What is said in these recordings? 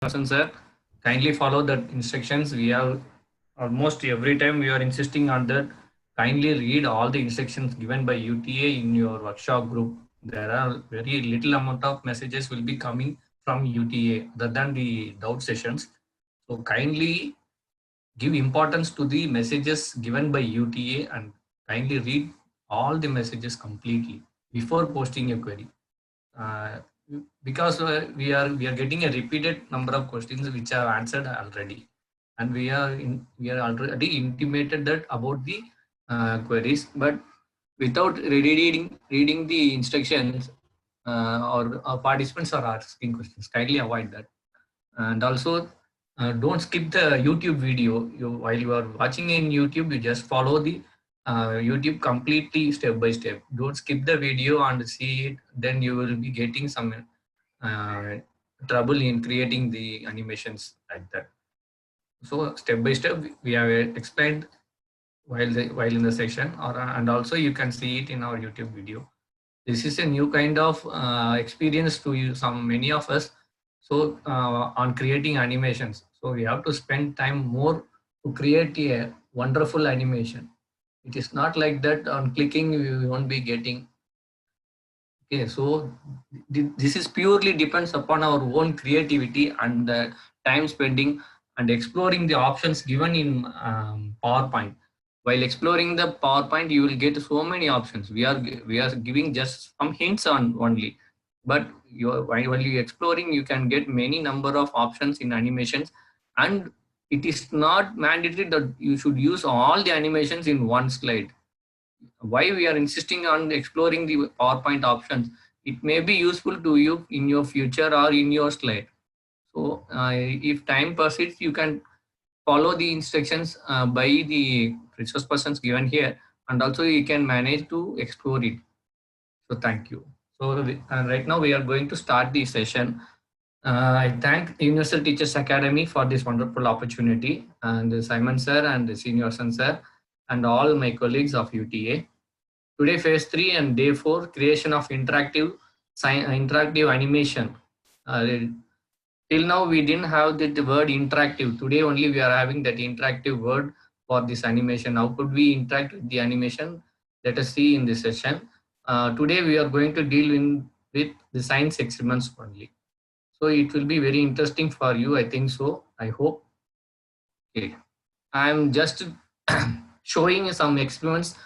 Person, sir. Kindly follow the instructions. We have almost every time we are insisting on that. Kindly read all the instructions given by UTA in your workshop group. There are very little amount of messages will be coming from UTA other than the doubt sessions. So kindly give importance to the messages given by UTA and kindly read all the messages completely before posting a query. Uh, because we are getting a repeated number of questions which are answered already, and we are already intimated that about the queries, but without reading the instructions, or participants are asking questions. Kindly avoid that. And also, don't skip the YouTube video. While you are watching in YouTube, you just follow the YouTube completely step by step. Don't skip the video and see it. Then you will be getting some uh, trouble in creating the animations like that. So step by step, we have explained while in the session, or and also you can see it in our YouTube video. This is a new kind of experience to you, some many of us. So on creating animations, so we have to spend time more to create a wonderful animation. It is not like that on clicking we won't be getting. Okay, so this is purely depends upon our own creativity and time spending and exploring the options given in PowerPoint. While exploring the PowerPoint, you will get so many options. We are giving just some hints on only, but while you exploring, you can get many number of options in animations, and it is not mandatory that you should use all the animations in one slide. Why we are insisting on exploring the PowerPoint options? It may be useful to you in your future or in your slide. So if time persists, you can follow the instructions by the resource persons given here, and also you can manage to explore it. So thank you. So right now we are going to start the session. I thank Universal Teachers Academy for this wonderful opportunity, and Simon sir and Srinivasan sir and all my colleagues of UTA. Today, phase 3 and day 4, creation of interactive animation. Till now, we didn't have the word interactive. Today only we are having that interactive word for this animation. How could we interact with the animation? Let us see in this session. Today we are going to deal with the science experiments only. So it will be very interesting for you, I think so. I hope. Okay. I'm just showing some experiments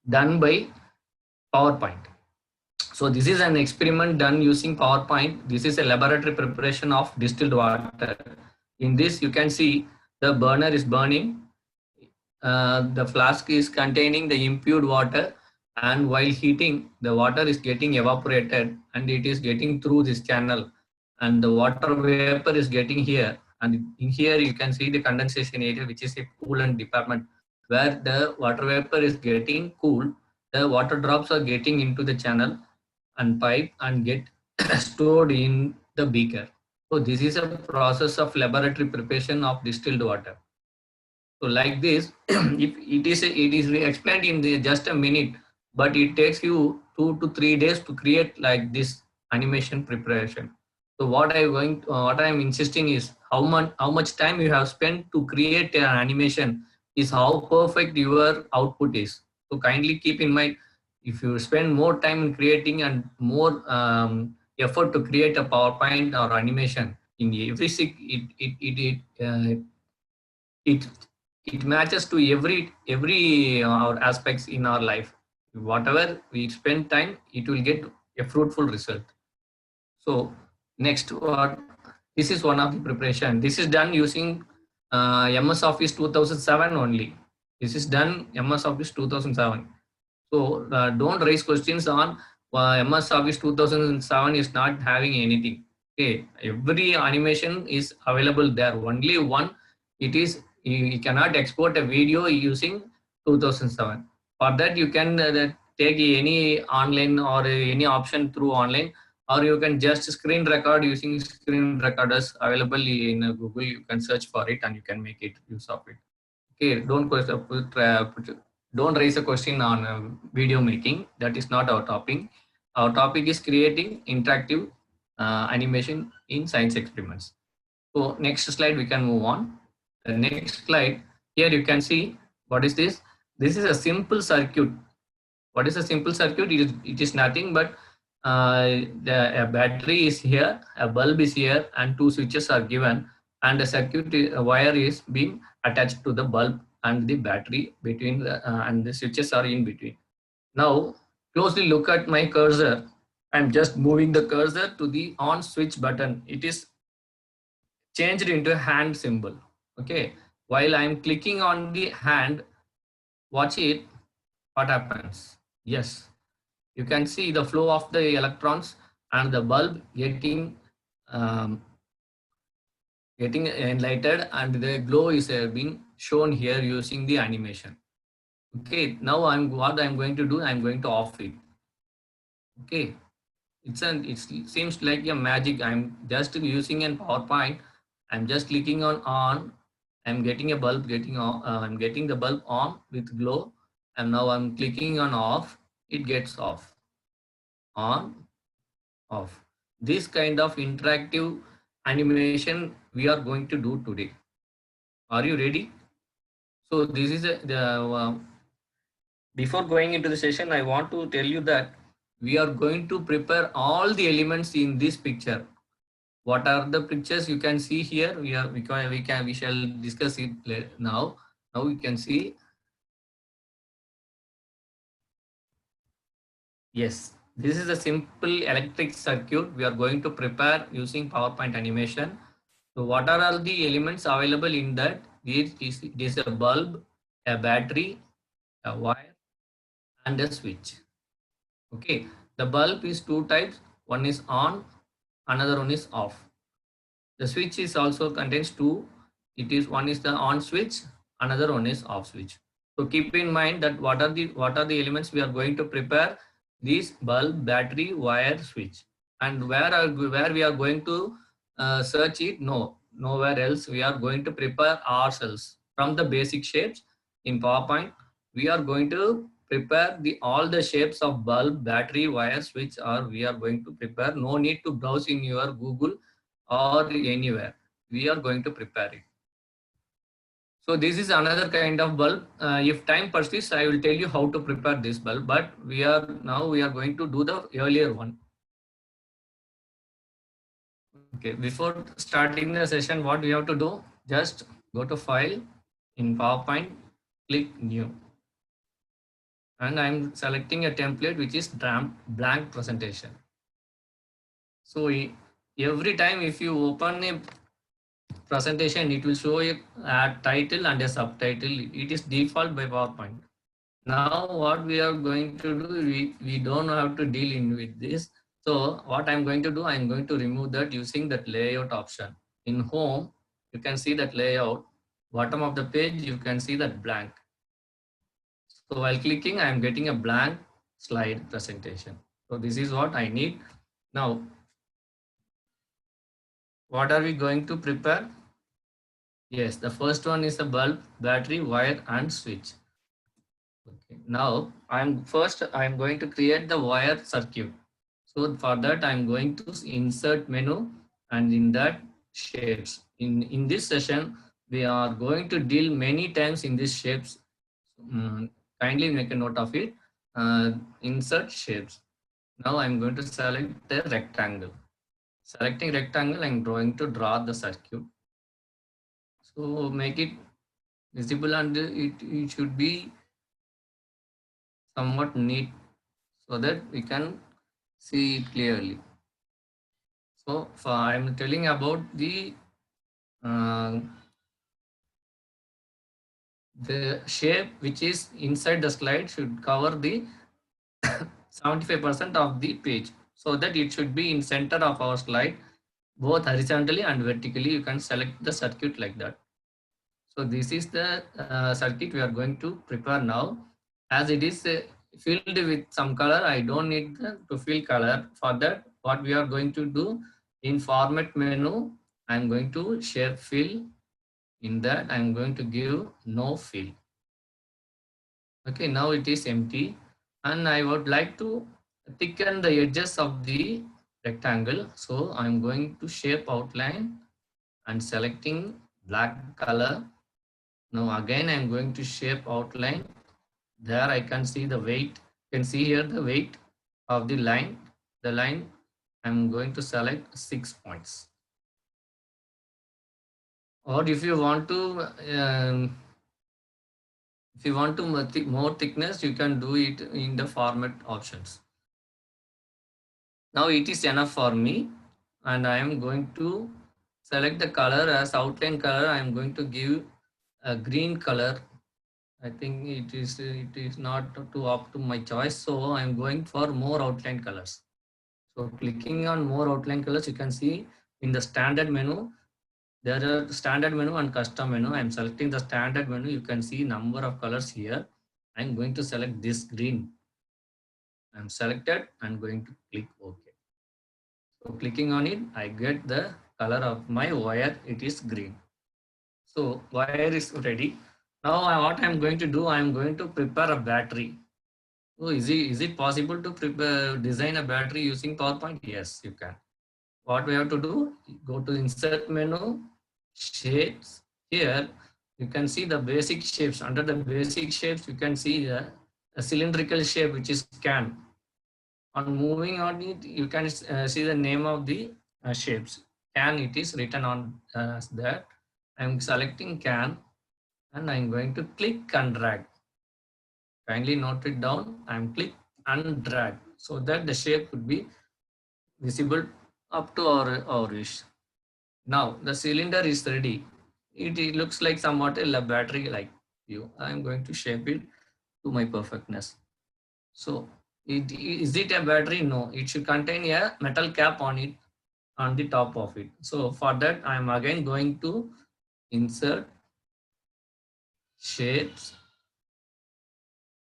done by PowerPoint. So this is an experiment done using PowerPoint. This is a laboratory preparation of distilled water. In this, you can see the burner is burning. The flask is containing the impure water, and while heating, the water is getting evaporated and it is getting through this channel, and the water vapor is getting here. And in here, you can see the condensation area, which is a coolant department, where the water vapor is getting cool. The water drops are getting into the channel and pipe and get stored in the beaker. So this is a process of laboratory preparation of distilled water. So like this, if it is explained in just a minute, but it takes you 2 to 3 days to create like this animation preparation. So what I am insisting is how much time you have spent to create an animation is how perfect your output is. So kindly keep in mind, if you spend more time in creating and more effort to create a PowerPoint or animation in every it it matches to every our aspects in our life. Whatever we spend time, it will get a fruitful result. So next, what this is one of the preparation. This is done using MS Office 2007 only. This is done MS Office 2007. So don't raise questions on MS Office 2007 is not having anything. Okay, every animation is available there. Only one, it is you cannot export a video using 2007. For that, you can take any online or any option through online, or you can just screen record using screen recorders available in Google. You can search for it and you can make it use of it. Okay, don't raise a question on video making. That is not our topic. Our topic is creating interactive animation in science experiments. So next slide, we can move on. The next slide, here you can see what is this? This is a simple circuit. What is a simple circuit? It is nothing but a battery is here, a bulb is here, and two switches are given, and a a wire is being attached to the bulb and the battery between and the switches are in between. Now, closely look at my cursor. I'm just moving the cursor to the on switch button. It is changed into a hand symbol. Okay. While I'm clicking on the hand, watch it, what happens. Yes, you can see the flow of the electrons and the bulb um, getting enlightened, and the glow is being shown here using the animation. Okay, now what I'm going to do, I'm going to off it. Okay, it seems like a magic. I'm just using an PowerPoint. I'm just clicking on. I'm getting a bulb getting on. I'm getting the bulb on with glow, and now I'm clicking on off. It gets off, on, off. This kind of interactive animation we are going to do today. Are you ready? So this is the before going into the session, I want to tell you that we are going to prepare all the elements in this picture. What are the pictures you can see here? We shall discuss it now. Now you can see. Yes, this is a simple electric circuit we are going to prepare using PowerPoint animation. So what are all the elements available in that? This is a bulb, a battery, a wire, and a switch. Okay, the bulb is two types. One is on, another one is off. The switch is also contains two. It is one is the on switch, another one is off switch. So keep in mind that what are the elements we are going to prepare: this bulb, battery, wire, switch. And where we are going to search it? No, nowhere else. We are going to prepare ourselves from the basic shapes in PowerPoint. We are going to prepare all the shapes of bulb, battery, wire, switch, or we are going to prepare. No need to browse in your Google or anywhere. We are going to prepare it. So this is another kind of bulb. If time persists, I will tell you how to prepare this bulb, but we are going to do the earlier one. Okay, before starting the session, what we have to do, just go to file in PowerPoint, click new. And I'm selecting a template which is blank presentation. So every time if you open a presentation, it will show a title and a subtitle. It is default by PowerPoint. Now what we are going to do, we don't have to deal in with this. So what I'm going to do, I'm going to remove that using that layout option. In home, you can see that layout. Bottom of the page, you can see that blank. So while clicking, I'm getting a blank slide presentation. So this is what I need. Now, what are we going to prepare? Yes, the first one is the bulb, battery, wire, and switch. Okay. Now I'm going to create the wire circuit. So for that I'm going to insert menu, and in that shapes. In this session we are going to deal many times in these shapes. Kindly make a note of it. Insert shapes. Now I'm going to select the rectangle. Selecting rectangle, I'm going to draw the circuit. So make it visible, and it should be somewhat neat so that we can see it clearly. So I'm telling about uh, the shape which is inside the slide should cover the 75% of the page, so that it should be in center of our slide, both horizontally and vertically. You can select the circuit like that. So this is the circuit we are going to prepare now. As it is filled with some color, I don't need to fill color. For that, what we are going to do, in format menu, I'm going to share fill. In that, I'm going to give no fill. Okay, now it is empty, and I would like to thicken the edges of the rectangle. So I'm going to shape outline, and selecting black color. Now again I'm going to shape outline. There I can see the weight. You can see here the weight of the line. The line I'm going to select 6 points. Or if you want to more thickness, you can do it in the format options. Now it is enough for me, and I am going to select the color as outline color. I am going to give a green color. I think it is not too up to my choice, so I am going for more outline colors. So clicking on more outline colors, you can see in the standard menu, there are standard menu and custom menu. I am selecting the standard menu. You can see number of colors here. I am going to select this green. I am selected and going to click OK. So clicking on it, I get the color of my wire. It is green. So wire is ready. Now what I am going to do, I am going to prepare a battery. So is it possible to prepare design a battery using PowerPoint? Yes, you can. What we have to do, go to insert menu, shapes. Here you can see the basic shapes. Under the basic shapes, you can see a cylindrical shape, which is can. On moving on it, you can see the name of the shapes. Can, it is written on as that. I'm selecting can and I'm going to click and drag. Kindly note it down. I'm click and drag so that the shape could be visible up to our wish. Now the cylinder is ready. It looks like somewhat a battery like view. I'm going to shape it to my perfectness. So is it a battery? No, it should contain a metal cap on it, on the top of it. So for that, I am again going to insert shapes.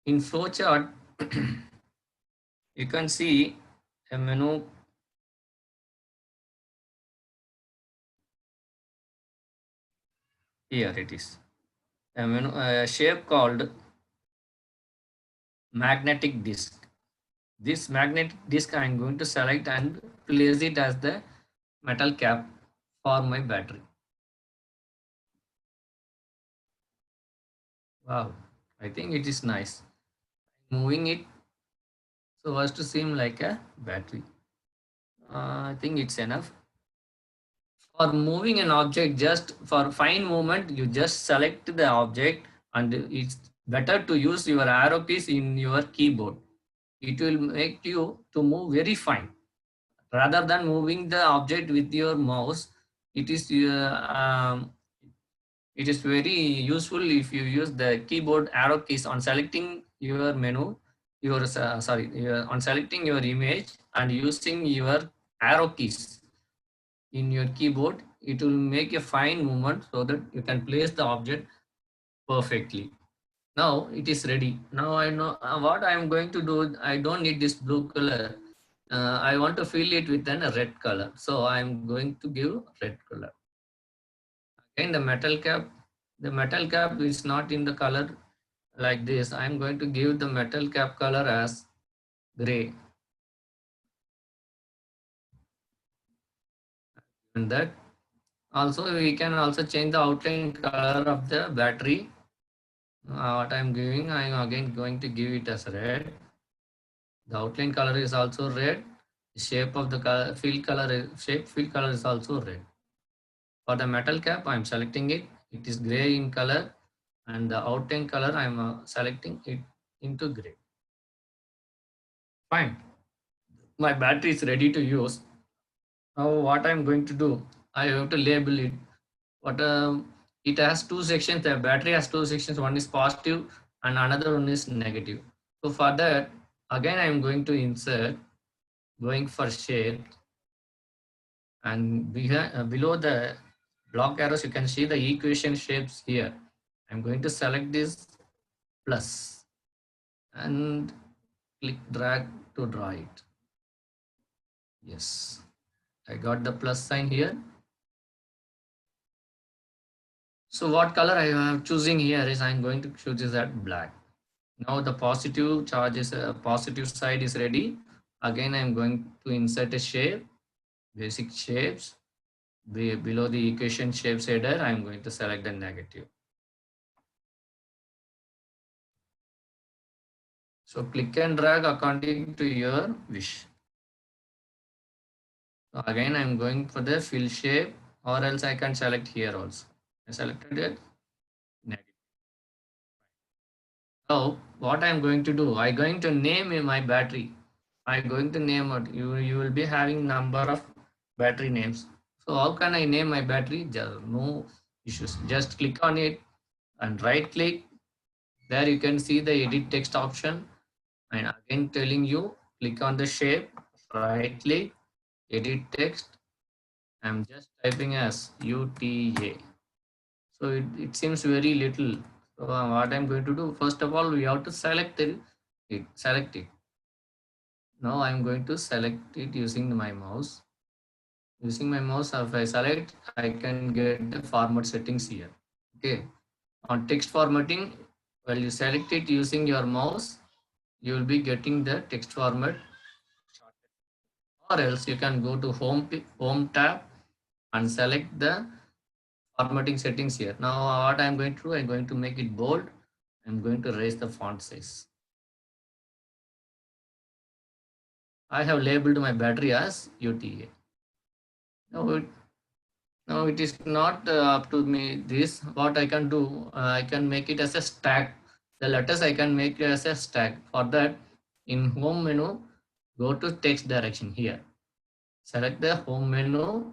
In flowchart, you can see a menu. Here it is. A menu, a shape called magnetic disc. This magnetic disc I am going to select and place it as the metal cap for my battery. Wow, I think it is nice. Moving it so as to seem like a battery. I think it's enough. For moving an object, just for fine movement, you just select the object, and it's better to use your arrow keys in your keyboard. It will make you to move very fine rather than moving the object with your mouse. It is it is very useful if you use the keyboard arrow keys on selecting your menu, on selecting your image and using your arrow keys in your keyboard. It will make a fine movement so that you can place the object perfectly. Now it is ready. Now I know what I am going to do. I don't need this blue color. I want to fill it with a red color. So I am going to give red color. Again, the metal cap is not in the color like this. I am going to give the metal cap color as gray. And that also we can also change the outline color of the battery. What I'm giving, I'm again going to give it as red. The outline color is also red. The shape of the color, fill color is also red. For the metal cap, I'm selecting it. It is gray in color, and the outline color I'm selecting it into gray. Fine. My battery is ready to use. Now what I'm going to do, I have to label it. What it has two sections. The battery has two sections. One is positive and another one is negative. So for that, again I'm going to insert, going for shape, and below the block arrows you can see the equation shapes here. I'm going to select this plus and click drag to draw it. Yes, I got the plus sign here. So what color I am choosing here is I'm going to choose is that black. Now the positive charge is positive side is ready. Again I'm going to insert a shape, basic shapes. below the equation shape shader, I'm going to select the negative. So click and drag according to your wish. So again, I'm going for the fill shape, or else I can select here also. I selected it, negative. Now, what I'm going to do, I'm going to name my battery. I'm going to name it. You will be having number of battery names. So how can I name my battery? Just, no issues. Just click on it and right click. There you can see the edit text option. And again telling you, click on the shape, right click, edit text. I'm just typing as UTA. So it seems very little. So what I'm going to do, first of all, we have to select it. Select it. Now I'm going to select it using my mouse. Using my mouse, if I select, I can get the format settings here. Okay. On text formatting, while you select it using your mouse, you will be getting the text format. Or else you can go to home tab and select the formatting settings here. Now what I'm going to do, I'm going to make it bold. I'm going to raise the font size. I have labeled my battery as UTA. Now it is not up to me. This what I can do. I can make it as a stack. The letters I can make it as a stack. For that, in home menu, go to text direction here. Select the home menu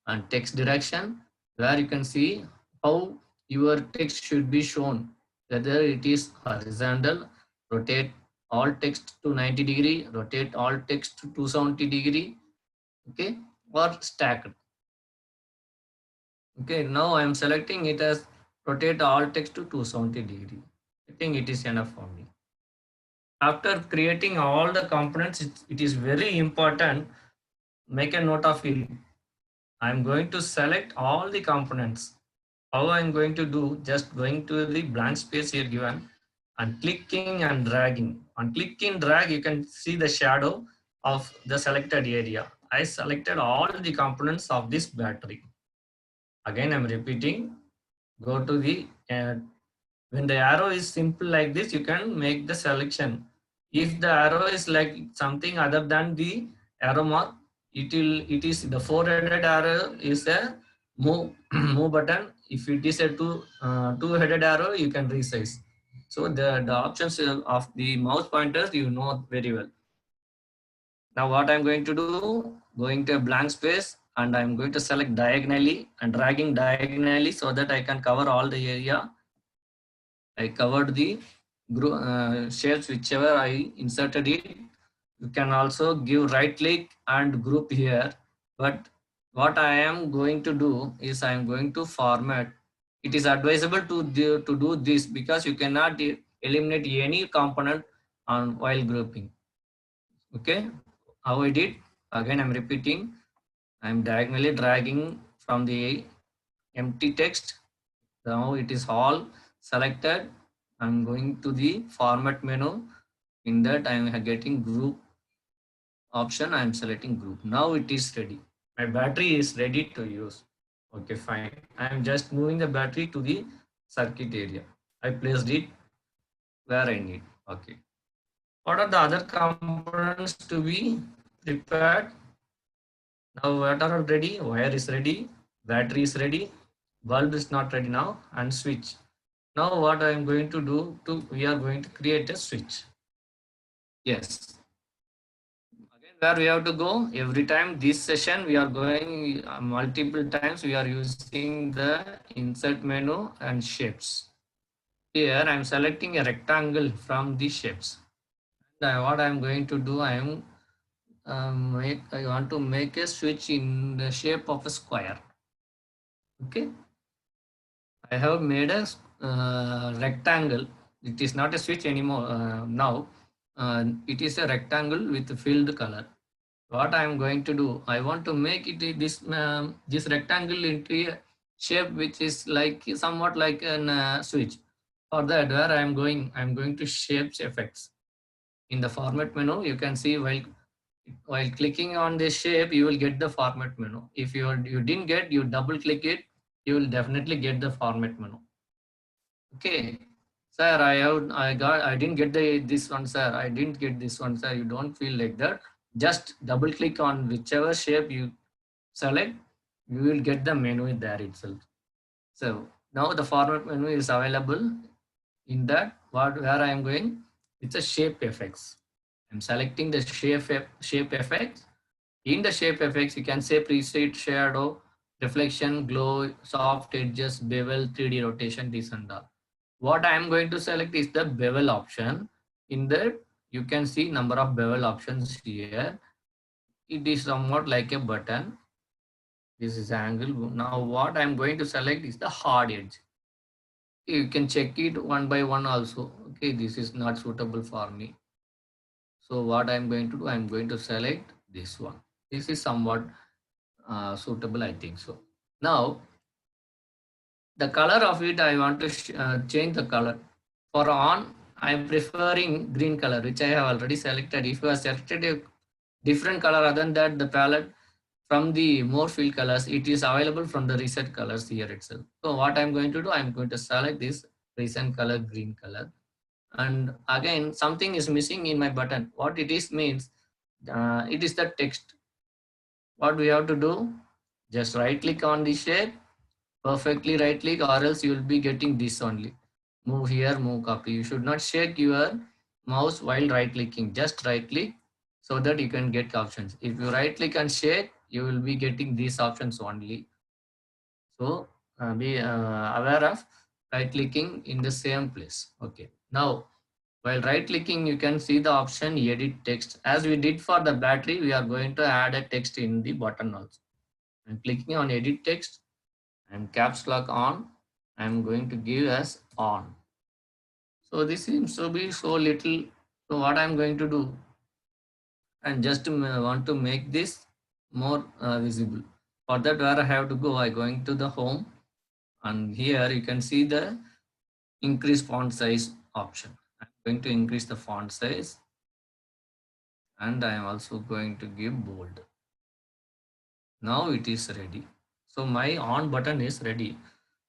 and text direction, where you can see how your text should be shown. Whether it is horizontal, rotate all text to 90°, rotate all text to 270°, okay, or stacked. Okay, now I am selecting it as rotate all text to 270°. I think it is enough for me. After creating all the components, it is very important. Make a note of it. I'm going to select all the components. How I'm going to do, just going to the blank space here given and clicking and dragging. On click and drag, you can see the shadow of the selected area. I selected all the components of this battery. Again, I'm repeating, go to the, when the arrow is simple like this, you can make the selection. If the arrow is like something other than the arrow mark, it is the four-headed arrow is a move move button. If it is a two-headed arrow, you can resize. So the options of the mouse pointers you know very well. Now what I'm going to do, going to a blank space and I'm going to select diagonally and dragging diagonally so that I can cover all the area. I covered the shapes whichever I inserted it. You can also give right click and group here. But what I am going to do is I am going to format. It is advisable to do this because you cannot eliminate any component on while grouping. Okay, how I did? Again, I'm repeating. I'm diagonally dragging from the empty text. Now it is all selected. I'm going to the format menu. In that I'm getting group option. I'm selecting group. Now it is ready. My battery is ready to use. Okay, fine. I'm just moving the battery to the circuit area. I placed it where I need. Okay. What are the other components to be prepared? Now what are ready? Wire is ready. Battery is ready. Bulb is not ready now, and switch. Now what I am going to do, we are going to create a switch. Yes. Again, where we have to go, every time this session we are going multiple times, we are using the insert menu and shapes. Here I am selecting a rectangle from the shapes. What I am going to do, I want to make a switch in the shape of a square. Okay. I have made a rectangle. It is not a switch anymore now. It is a rectangle with filled color. What I am going to do, I want to make it this rectangle into a shape which is like somewhat like an switch. For that, where I'm going to shapes effects. In the format menu, you can see while While clicking on this shape, you will get the format menu. If you didn't get, you double click it, you will definitely get the format menu. Okay, sir, I didn't get this one, sir. I didn't get this one, sir. You don't feel like that. Just double click on whichever shape you select, you will get the menu there itself. So now the format menu is available. In that, where I am going, it's a shape effects. I'm selecting the shape effects. In the shape effects, you can say preset, shadow, reflection, glow, soft edges, bevel, 3D rotation, this and that. What I am going to select is the bevel option. In that, you can see number of bevel options here. It is somewhat like a button. This is angle. Now what I am going to select is the hard edge. You can check it one by one also. Okay, this is not suitable for me. So what I'm going to do, I'm going to select this one. This is somewhat suitable, I think so. Now, the color of it, I want to change the color. For on, I'm preferring green color, which I have already selected. If you have selected a different color other than that, the palette from the more fill colors, it is available from the reset colors here itself. So what I'm going to do, I'm going to select this recent color, green color. And again, something is missing in my button. What it is means, it is the text. What we have to do, just right click on the shape, perfectly right click, or else you will be getting this only. Move here, move copy. You should not shake your mouse while right clicking. Just right click so that you can get options. If you right click and shake, you will be getting these options only. So be aware of right clicking in the same place. Okay. Now, while right clicking, you can see the option edit text. As we did for the battery, we are going to add a text in the button also. I'm clicking on edit text and caps lock on. I'm going to give as on. So this seems to be so little. So what I'm going to do, and just want to make this more visible. For that, where I have to go, I'm going to the home, and here you can see the increase font size option. I'm going to increase the font size, and I am also going to give bold. Now it is ready. So my on button is ready.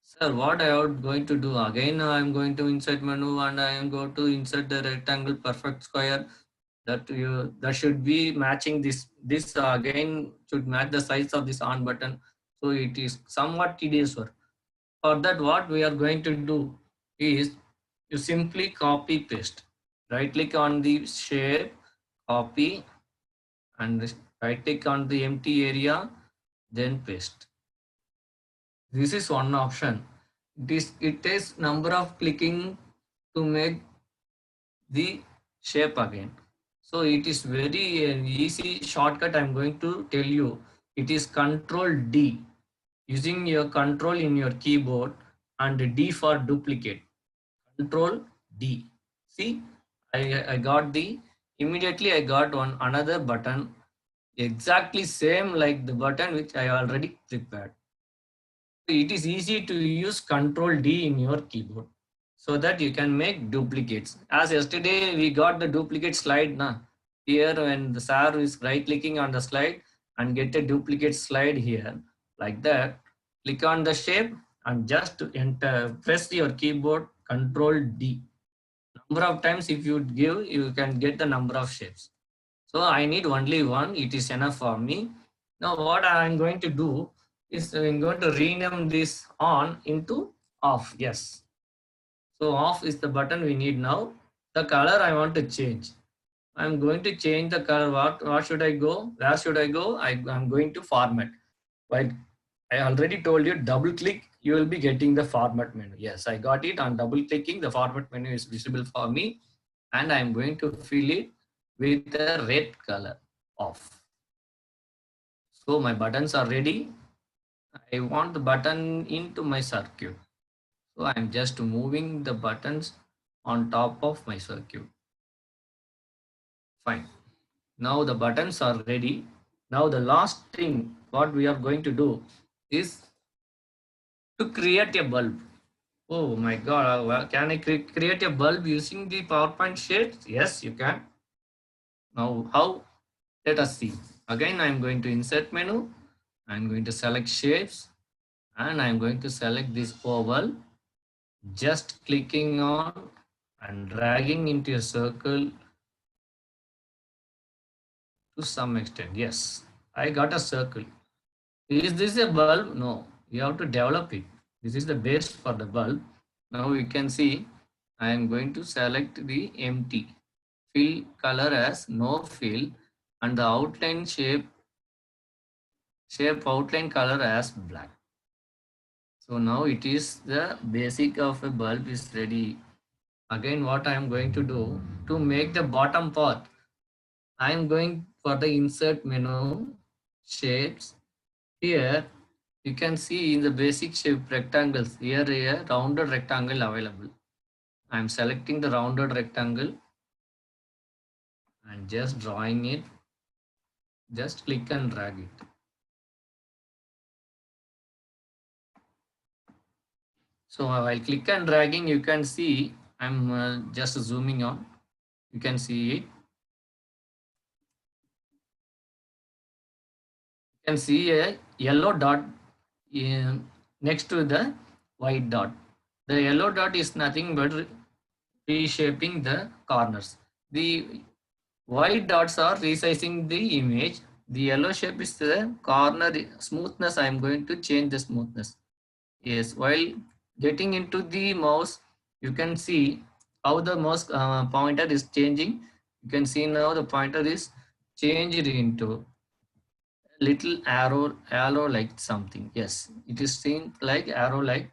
Sir, what I am going to do again, I am going to insert menu and I am going to insert the rectangle perfect square that should be matching this again should match the size of this on button. So it is somewhat tedious work. For that, what we are going to do is you simply copy paste. Right click on the shape, copy, and right click on the empty area, then paste. This is one option. It takes number of clicking to make the shape again. So it is very easy shortcut. I'm going to tell you. It is Control D. Using your control in your keyboard and D for duplicate. Control D. See, I got immediately I got another button exactly same like the button which I already prepared. It is easy to use Control D in your keyboard so that you can make duplicates. As yesterday we got the duplicate slide now. Here when the sir is right clicking on the slide and get a duplicate slide here like that, click on the shape and just enter, press your keyboard Control D. Number of times if you give, you can get the number of shapes. So I need only one, it is enough for me. Now what I am going to do is I'm going to rename this on into off. Yes. So off is the button we need now. The color I want to change. I'm going to change the color. What should I go? Where should I go? I'm going to format. Like I already told you, double click, you will be getting the format menu. Yes, I got it. On double clicking, the format menu is visible for me. And I'm going to fill it with a red color off. So my buttons are ready. I want the button into my circuit. So I'm just moving the buttons on top of my circuit. Fine. Now the buttons are ready. Now the last thing what we are going to do is to create a bulb. Oh my God, can I create a bulb using the PowerPoint sheet? Yes, you can. Now how? Let us see. Again, I'm going to insert menu. I'm going to select shapes and I'm going to select this oval. Just clicking on and dragging into a circle to some extent. Yes, I got a circle. Is this a bulb? No, you have to develop it. This is the base for the bulb. Now you can see I am going to select the empty. Fill color as no fill and the outline shape outline color as black. So now it is the basic of a bulb is ready. Again, what I am going to do to make the bottom part, I am going for the insert menu, shapes. Here you can see in the basic shape rectangles, here a rounded rectangle available. I am selecting the rounded rectangle and just drawing it. Just click and drag it. So while click and dragging, you can see I'm just zooming on. You can see it. You can see a yellow dot next to the white dot. The yellow dot is nothing but reshaping the corners. The white dots are resizing the image. The yellow shape is the corner smoothness. I am going to change the smoothness. Yes, while getting into the mouse, you can see how the mouse pointer is changing. You can see now the pointer is changed into little arrow like something. Yes, it is seen like arrow like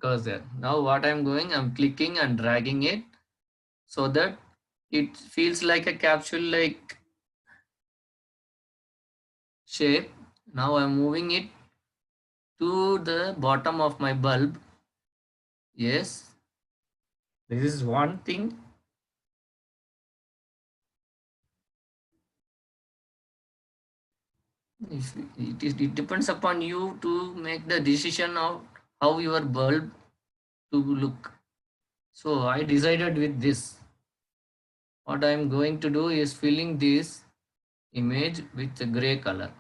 cursor. Now what I'm clicking and dragging it so that it feels like a capsule like shape. Now I'm moving it to the bottom of my bulb. Yes, this is one thing. If it depends upon you to make the decision of how your bulb to look. So I decided with this. What I am going to do is filling this image with the gray color.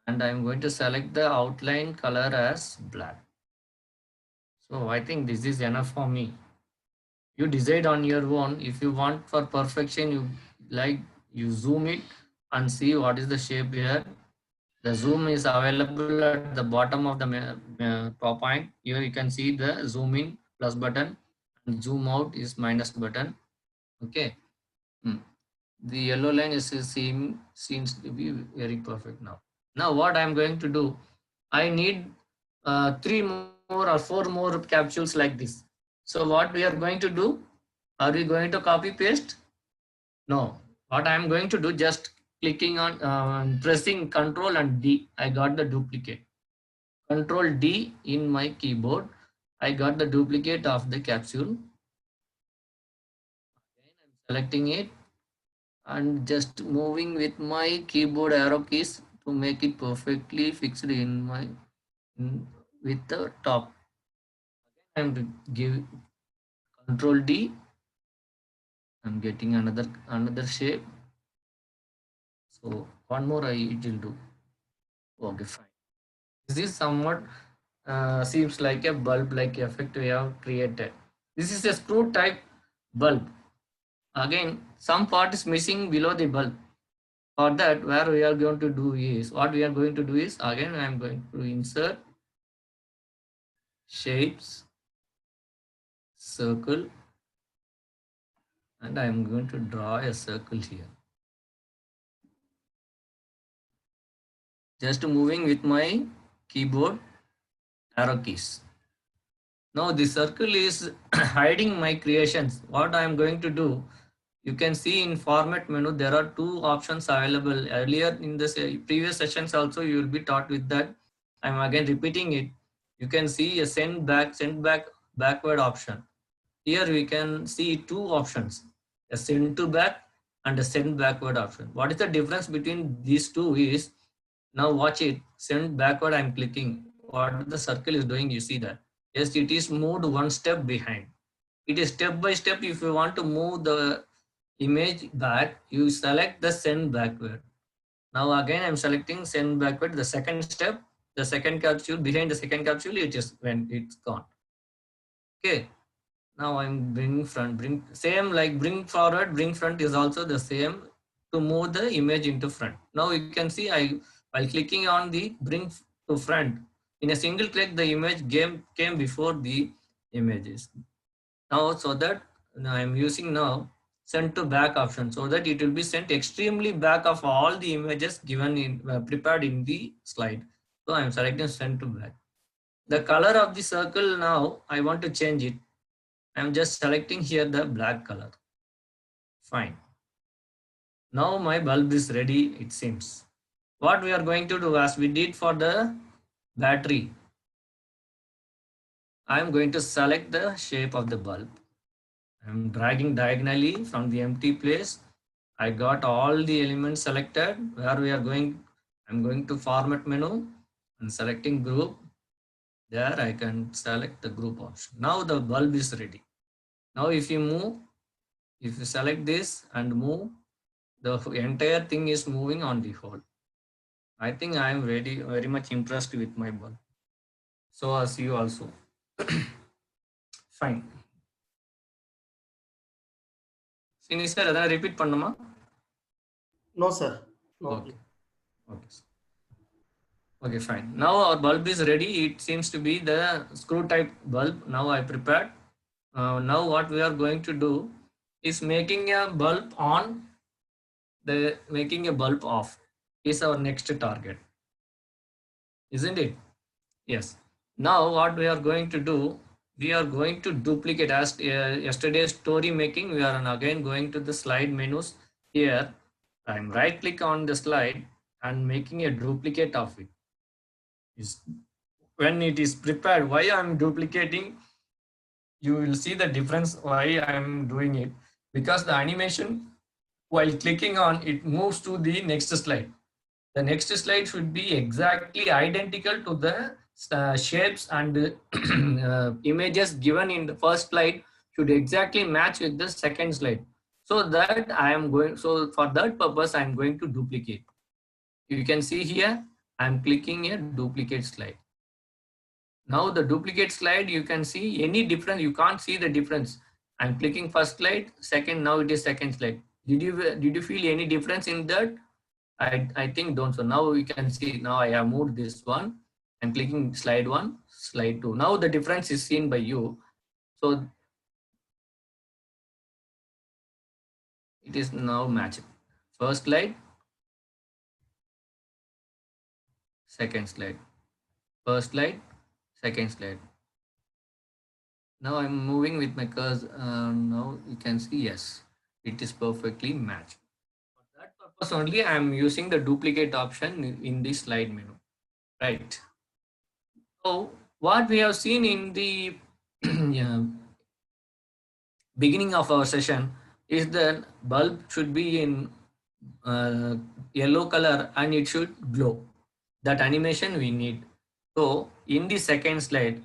And I am going to select the outline color as black. So I think this is enough for me. You decide on your own. If you want for perfection, you zoom it and see what is the shape here. The zoom is available at the bottom of the top point. Here you can see the zoom in plus button and zoom out is minus button. Okay. The yellow line seems to be very perfect now. Now what I am going to do, I need 3 more or 4 more capsules like this. So what we are going to do, are we going to copy paste? No. What I am going to do, just clicking on pressing Control and D, I got the duplicate. Control D in my keyboard, I got the duplicate of the capsule. Again, I'm selecting it and just moving with my keyboard arrow keys to make it perfectly fixed in my with the top. Again, I'm give Control D. I'm getting another shape. So one more it will do. Okay, fine. This is somewhat seems like a bulb like effect we have created. This is a screw type bulb. Again, some part is missing below the bulb. For that, what we are going to do is again I am going to insert shapes, circle, and I am going to draw a circle here. Just moving with my keyboard arrow keys. Now the circle is hiding my creations. What I am going to do, you can see in format menu, there are 2 options available. Earlier in the previous sessions also, you will be taught with that. I'm again repeating it. You can see a send back, backward option. Here we can see 2 options, a send to back and a send backward option. What is the difference between these two is, now watch it, send backward, I'm clicking. What the circle is doing, you see that. Yes, it is moved 1 step behind. It is step by step. If you want to move the image back, you select the send backward. Now again I'm selecting send backward. The second step, the second capsule, behind the second capsule, it just when it's gone. Okay. Now I'm bring front, bring same like bring forward, bring front is also the same to move the image into front. Now you can see while clicking on the bring to front, in a single click the image came before the images. Now so that I'm using now send to back option so that it will be sent extremely back of all the images given in prepared in the slide. So I'm selecting send to back. The color of the circle now I want to change it. I'm just selecting here the black color. Fine. Now my bulb is ready, it seems. What we are going to do as we did for the battery, I'm going to select the shape of the bulb. I'm dragging diagonally from the empty place. I got all the elements selected where we are going. I'm going to format menu and selecting group. There I can select the group option. Now the bulb is ready. Now if you select this and move, the entire thing is moving on the whole. I think I am very much impressed with my bulb. So as you also. Fine. Sini sir, adana repeat pannuma? No, sir. No. Okay. Okay. Okay, fine. Now our bulb is ready. It seems to be the screw type bulb. Now I prepared. Now what we are going to do is making a bulb on, making a bulb off is our next target. Isn't it? Yes. Now what we are going to do, we are going to duplicate as yesterday's story making. We are again going to the slide menus here. I'm right click on the slide and making a duplicate of it. When it is prepared, why I'm duplicating, you will see the difference why I'm doing it, because the animation while clicking on it moves to the next slide. The next slide should be exactly identical to the shapes and images given in the first slide should exactly match with the second slide. So that so for that purpose, I'm going to duplicate. You can see here, I'm clicking a duplicate slide. Now the duplicate slide, you can see any difference. You can't see the difference. I'm clicking first slide, second, now it is second slide. Did you feel any difference in that? I think don't. So now you can see, now I have moved this one. I'm clicking slide 1, slide 2. Now the difference is seen by you. So it is now matched. First slide, second slide, first slide, second slide. Now I'm moving with my cursor. Now you can see, yes, it is perfectly matched. For that purpose only, I'm using the duplicate option in the slide menu, right? So what we have seen in the yeah, beginning of our session is that bulb should be in yellow color and it should glow. That animation we need. So in the second slide,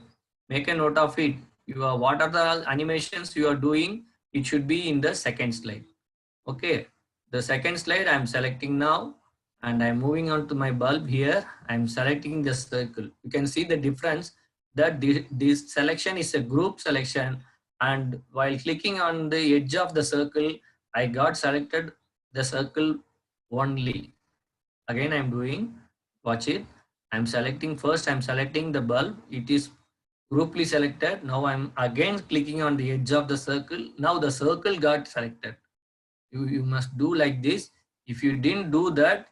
make a note of it. What are the animations you are doing? It should be in the second slide. Okay. The second slide I'm selecting now and I'm moving on to my bulb here. I'm selecting the circle. You can see the difference that this selection is a group selection, and while clicking on the edge of the circle, I got selected the circle only. Again I'm doing, watch it. I'm selecting the bulb. It is grouply selected. Now I'm again clicking on the edge of the circle. Now the circle got selected. You must do like this. If you didn't do that,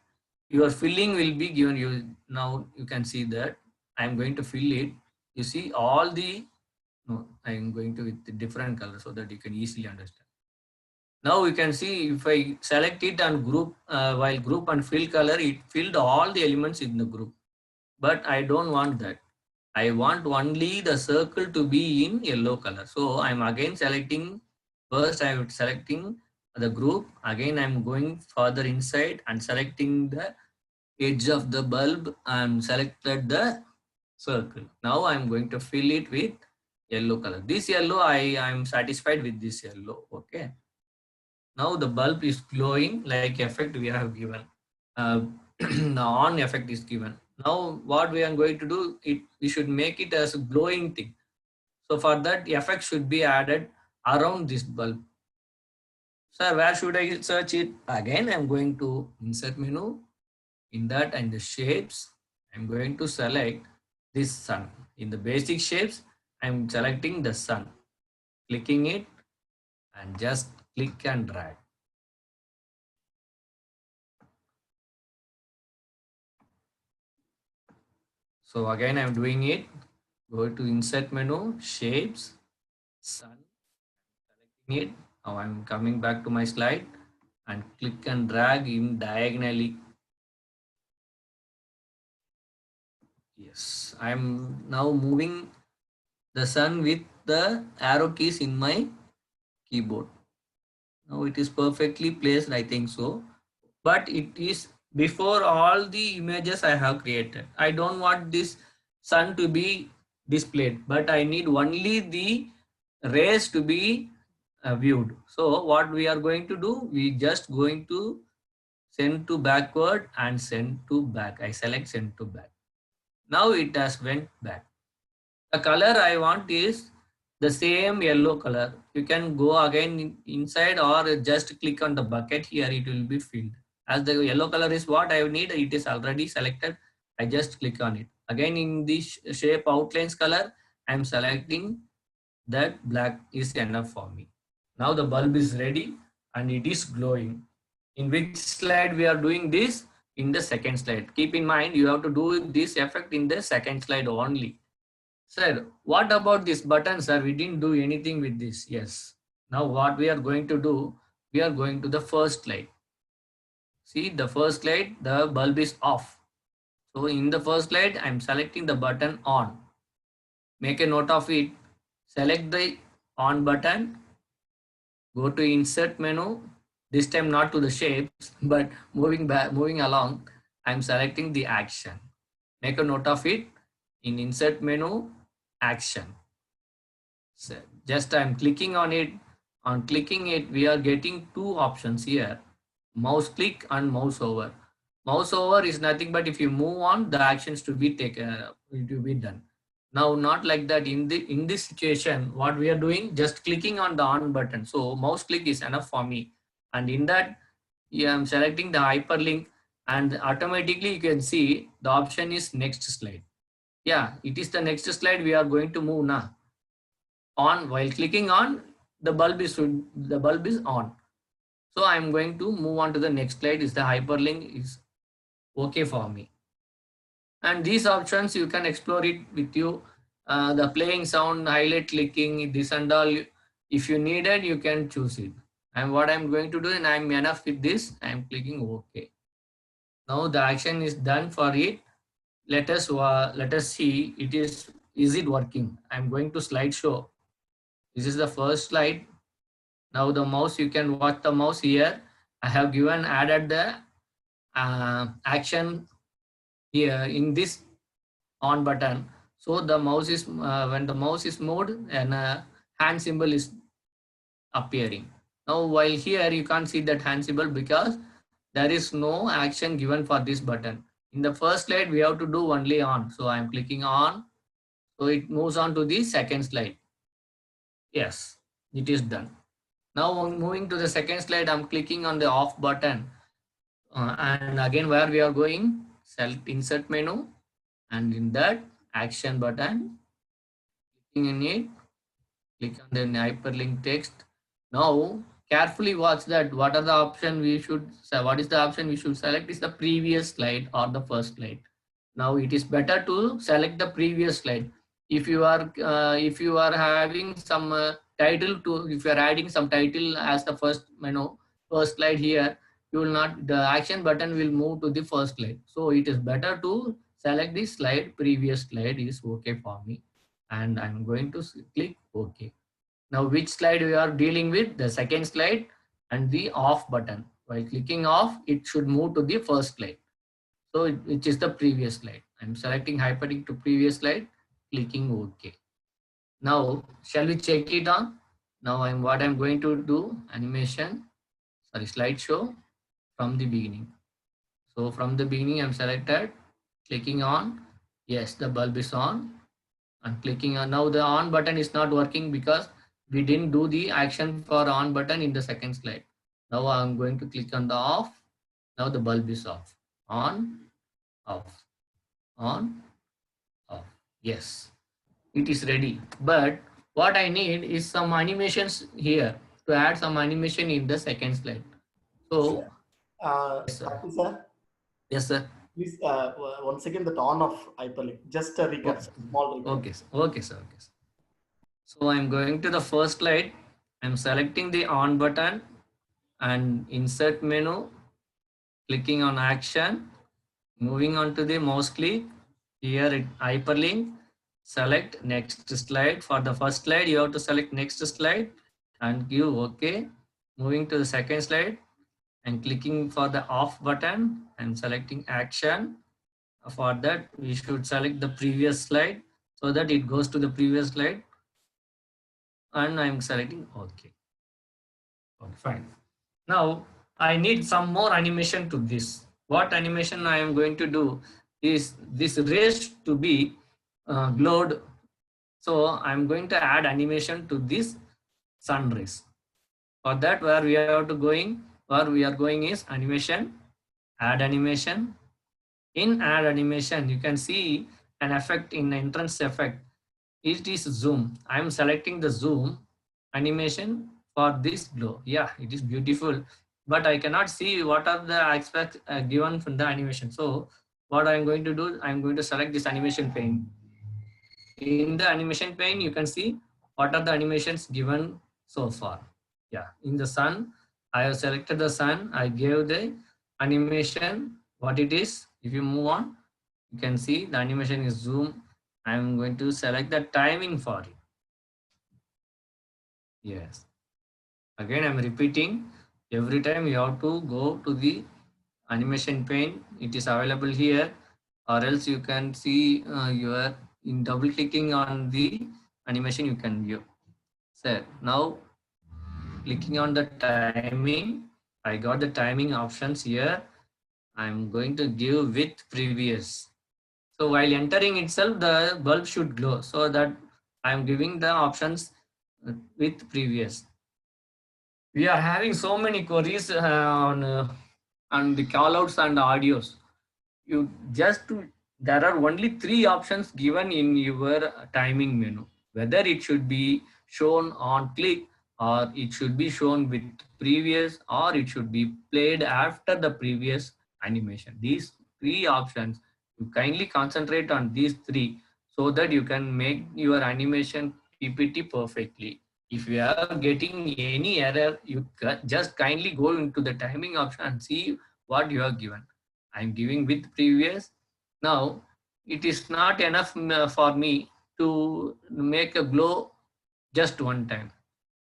your filling will be given you. Now you can see that I'm going to fill it. You see all the, no, I'm going to with the different color so that you can easily understand. Now you can see if I select it and group, while group and fill color, it filled all the elements in the group. But I don't want that. I want only the circle to be in yellow color. So I'm again selecting, first I'm selecting the group. Again, I'm going further inside and selecting the edge of the bulb and selected the circle. Now I'm going to fill it with yellow color. This yellow, I am satisfied with this yellow. Okay. Now the bulb is glowing like effect we have given. Uh, the on effect is given. Now what we are going to do, we should make it as a glowing thing. So for that, the effect should be added around this bulb. So where should I search it? Again, I'm going to insert menu. In that and the shapes, I'm going to select this sun. In the basic shapes, I'm selecting the sun. Clicking it and just click and drag. So again, I'm doing it. Go to insert menu, shapes, sun, selecting it. Now I'm coming back to my slide and click and drag in diagonally. Yes, I'm now moving the sun with the arrow keys in my keyboard. Now it is perfectly placed, I think so. But it is before all the images I have created. I don't want this sun to be displayed, but I need only the rays to be viewed. So what we are going to do, we just going to send to backward and send to back. I select send to back. Now it has went back. The color I want is the same yellow color. You can go again inside or just click on the bucket here. It will be filled. As the yellow color is what I need, it is already selected. I just click on it. Again in the shape outlines color, I am selecting that black is enough for me. Now the bulb is ready and it is glowing. In which slide we are doing this? In the second slide. Keep in mind you have to do this effect in the second slide only. Sir, what about this button, sir? We didn't do anything with this. Yes. Now what we are going to do, we are going to the first slide. See the first slide, the bulb is off. So in the first slide, I'm selecting the button on. Make a note of it. Select the on button. Go to insert menu. This time not to the shapes, but moving back, moving along, I'm selecting the action. Make a note of it. In insert menu, action. So just I'm clicking on it. On clicking it, we are getting two options here: mouse click and mouse over. Mouse over is nothing but if you move on, the actions to be taken, to be done. Now not like that. In this situation, what we are doing, just clicking on the on button. So mouse click is enough for me, and in that, yeah, I'm selecting the hyperlink, and automatically you can see the option is next slide. Yeah, it is the next slide we are going to move now. On, while clicking on, the bulb is on. So I'm going to move on to the next slide. Is the hyperlink is okay for me. And these options you can explore it with you. The playing sound, highlight, clicking, this and all. If you need it, you can choose it. And what I'm going to do, and I'm enough with this, I'm clicking OK. Now the action is done for it. Let us see is it working. I'm going to slideshow. This is the first slide. Now the mouse, you can watch the mouse here. I have given added the action here in this on button. So the mouse is when the mouse is moved, and hand symbol is appearing. Now while here you can't see that hand symbol because there is no action given for this button. In the first slide we have to do only on. So I'm clicking on. So it moves on to the second slide. Yes, it is done. Now moving to the second slide, I'm clicking on the off button. And again, where we are going, select insert menu, and in that action button, clicking in it, click on the hyperlink text. Now carefully watch that what are the option we should what is the option we should select is the previous slide or the first slide. Now it is better to select the previous slide. If you are having some title to, if you are adding some title as the first first slide here, you will not, the action button will move to the first slide. So it is better to select this slide, previous slide is okay for me, and I'm going to click OK. Now which slide we are dealing with? The second slide and the off button. While clicking off, it should move to the first slide. So which is the previous slide. I'm selecting hyperlink to previous slide, clicking OK. Now shall we check it on? Now what I'm going to do, animation. slideshow from the beginning. So from the beginning, I'm selected, clicking on, yes, the bulb is on. I'm clicking on, now the on button is not working because we didn't do the action for on button in the second slide. Now I'm going to click on the off. Now the bulb is off. On, off, on, off. Yes, it is ready. But what I need is some animations here to add some animation in the second slide. So, Sir, yes, sir. Karthi sir, Yes, sir. please once again the on of hyperlink. Just a recap, Oh, sir. Small recap. okay, sir. Okay, sir. Okay, sir. So I'm going to the first slide. I'm selecting the on button and insert menu, clicking on action, moving on to the mouse click. Here it hyperlink, select next slide. For the first slide, you have to select next slide and give OK. Moving to the second slide and clicking for the off button and selecting action. For that, we should select the previous slide so that it goes to the previous slide, and I'm selecting OK. Okay, fine. Now I need some more animation to this. What animation I am going to do is this race to be glowed. So I'm going to add animation to this sun rays. For that, where we are going is animation, add animation. In add animation, you can see an effect in entrance effect. It is zoom. I am selecting the zoom animation for this glow. Yeah, it is beautiful, but I cannot see what are the aspects given from the animation. So what I am going to do, I am going to select this animation pane. In the animation pane, you can see what are the animations given so far. Yeah, in the sun, I have selected the sun. I gave the animation what it is. If you move on, you can see the animation is zoom. I am going to select the timing for it. Yes. Again, I'm repeating. Every time you have to go to the animation pane. It is available here, or else you can see your in double clicking on the animation you can view. So now clicking on the timing, I got the timing options here. I'm going to give with previous. So while entering itself, the bulb should glow. So that I'm giving the options with previous. We are having so many queries on the callouts and audios. You just there are only three options given in your timing menu, whether it should be shown on click, or it should be shown with previous, or it should be played after the previous animation. These three options, you kindly concentrate on these three so that you can make your animation PPT perfectly. If you are getting any error, you just kindly go into the timing option and see what you are given. I'm giving with previous. Now it is not enough for me to make a glow just one time.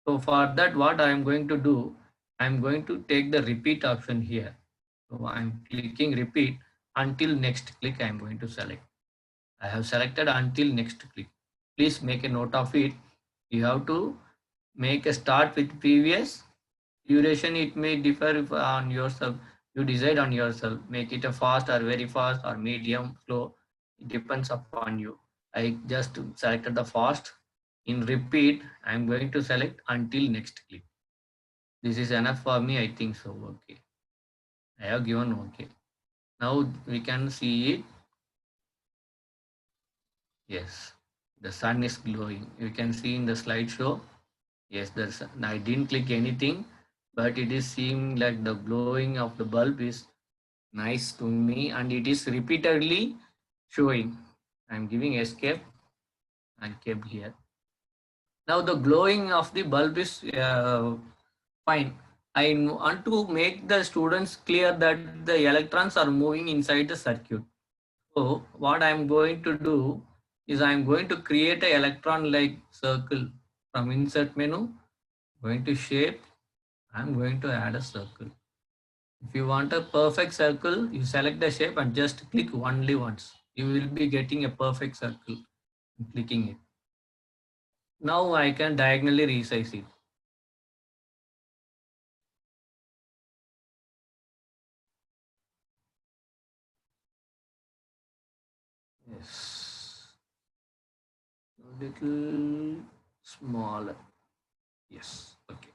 So for that, what I am going to do, I'm going to take the repeat option here. So I'm clicking repeat until next click. I'm going to select. I have selected until next click. Please make a note of it. You have to make a start with previous. Duration, it may differ on yourself. You decide on yourself. Make it a fast or very fast or medium, slow. It depends upon you. I just selected the fast. In repeat, I'm going to select until next click. This is enough for me, I think so. Okay. I have given okay. Now we can see it. Yes. The sun is glowing. You can see in the slideshow. Yes, I didn't click anything, but it is seeing like the glowing of the bulb is nice to me, and it is repeatedly showing. I'm giving escape and kept here. Now the glowing of the bulb is fine. I want to make the students clear that the electrons are moving inside the circuit. So what I'm going to do is I'm going to create an electron like circle from insert menu, going to shape. I'm going to add a circle. If you want a perfect circle, you select the shape and just click only once. You will be getting a perfect circle. Clicking it. Now I can diagonally resize it. Yes. A little smaller. Yes. Okay.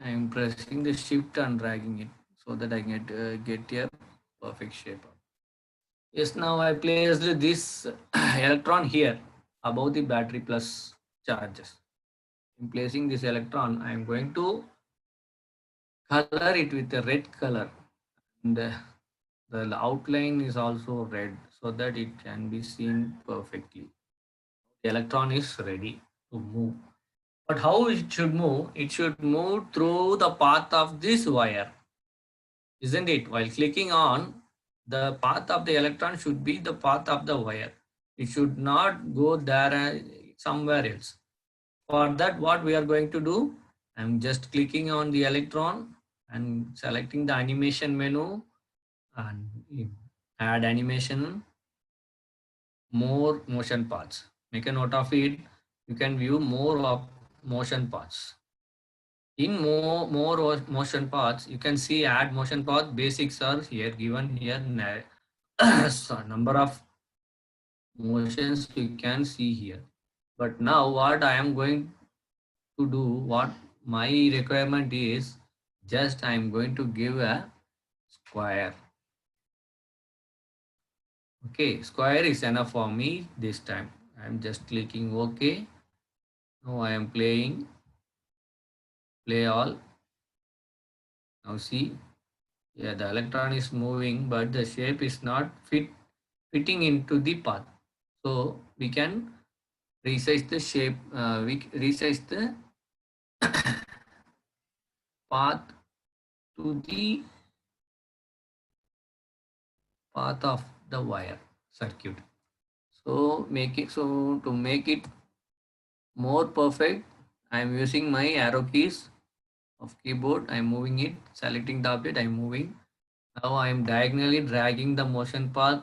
I am pressing the shift and dragging it so that I get a perfect shape. Yes, now I placed this electron here above the battery plus charges. In placing this electron, I am going to color it with a red color, and the outline is also red so that it can be seen perfectly. The electron is ready to move. But how it should move? It should move through the path of this wire, isn't it? While clicking on, the path of the electron should be the path of the wire. It should not go there somewhere else. For that, what we are going to do, I'm just clicking on the electron and selecting the animation menu and add animation, more motion paths. Make a note of it. You can view more of motion paths. In more motion paths, you can see add motion path. Basics are here given here. So number of motions you can see here. But now what I am going to do, what my requirement is, just I am going to give a square. Okay, square is enough for me this time. I am just clicking OK. Now I am playing, play all. Now see, yeah, the electron is moving, but the shape is not fitting into the path. So we can resize the shape, we resize the path to the path of the wire circuit. So to make it more perfect, I am using my arrow keys of keyboard. I am moving it, selecting the object, I am moving. Now I am diagonally dragging the motion path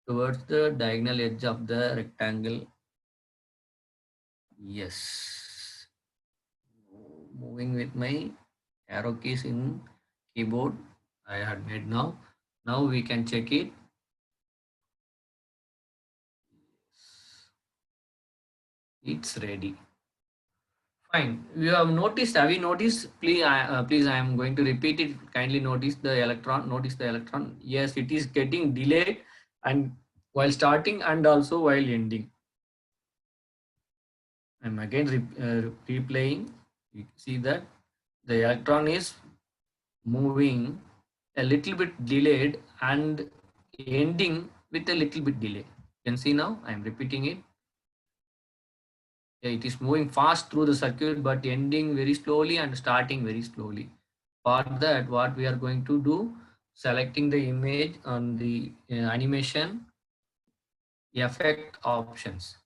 towards the diagonal edge of the rectangle. Yes. Moving with my arrow keys in keyboard I had made now. Now we can check it. It's ready. Fine. You have noticed. Have you noticed? Please, I am going to repeat it. Kindly notice the electron. Notice the electron. Yes, it is getting delayed, and while starting and also while ending. I'm again replaying. You see that the electron is moving a little bit delayed and ending with a little bit delay. You can see now. I am repeating it. Yeah, it is moving fast through the circuit but ending very slowly and starting very slowly. For that, what we are going to do, selecting the image on the animation effect options.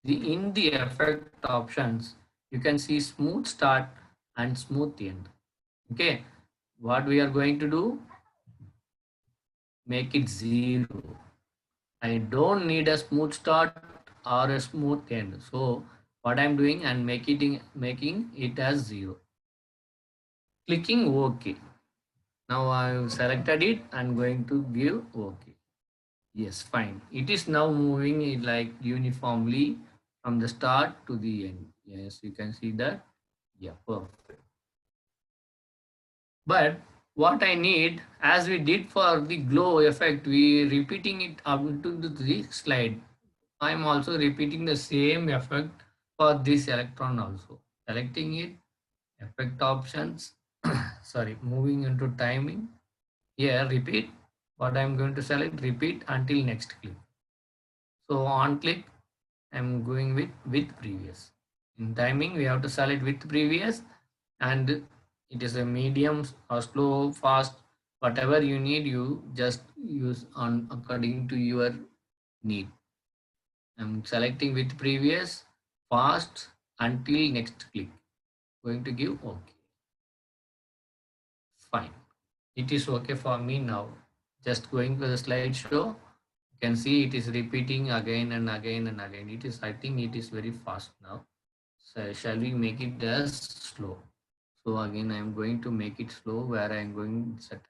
In the effect options, you can see smooth start and smooth end. Okay, what we are going to do, make it 0. I don't need a smooth start or a smooth end. So what I'm doing and making it as 0. Clicking OK. Now I've selected it and going to give OK. Yes, fine. It is now moving it like uniformly from the start to the end. Yes, you can see that. Yeah, perfect. But what I need, as we did for the glow effect, we repeating it up to the slide. I'm also repeating the same effect for this electron also. Selecting it, effect options, sorry, moving into timing. Here, repeat. What I'm going to select, repeat until next click. So on click, I'm going with previous. In timing, we have to select with previous, and it is a medium or slow, fast, whatever you need, you just use on according to your need. I'm selecting with previous, fast until next click. Going to give OK. Fine. It is okay for me now. Just going to the slideshow. You can see it is repeating again and again and again. It is, I think it is very fast now. So shall we make it as slow? So again, I am going to make it slow where I am going set.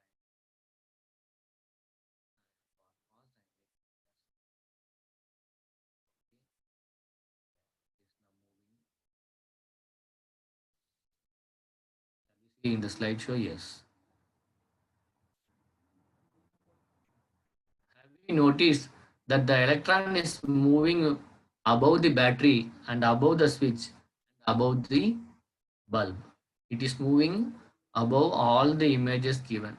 See in the slideshow, yes. Have you noticed that the electron is moving above the battery and above the switch, above the bulb? It is moving above all the images given.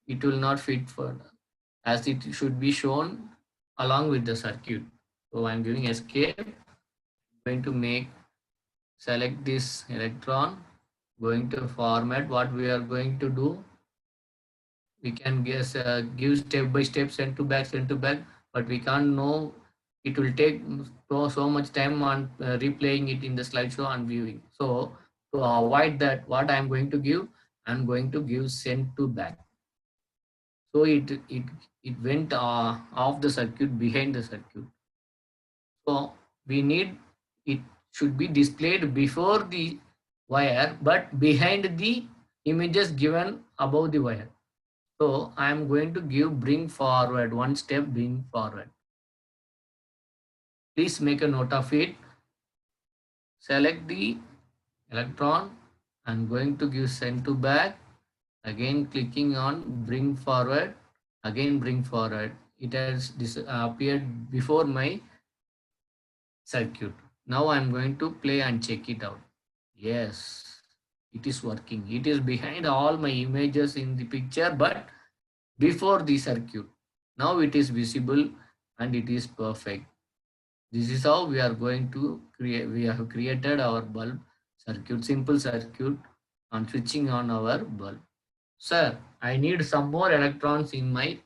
It will not fit for as it should be shown along with the circuit. So I'm giving escape, going to make select this electron, going to format. What we are going to do, we can guess give step by step, send to back, but we can't know. It will take so much time on replaying it in the slideshow and viewing. So to avoid that, what I'm going to give, I'm going to give send to back. So it went off the circuit, behind the circuit. So we need, it should be displayed before the wire but behind the images given above the wire. So I am going to give bring forward, one step bring forward. Please make a note of it. Select the electron. I'm going to give send to back. Again clicking on bring forward. Again bring forward. It has appeared before my circuit. Now I'm going to play and check it out. Yes, it is working. It is behind all my images in the picture, but before the circuit. Now it is visible and it is perfect. This is how we are going to create. We have created our bulb circuit, simple circuit on switching on our bulb. Sir, I need some more electrons in my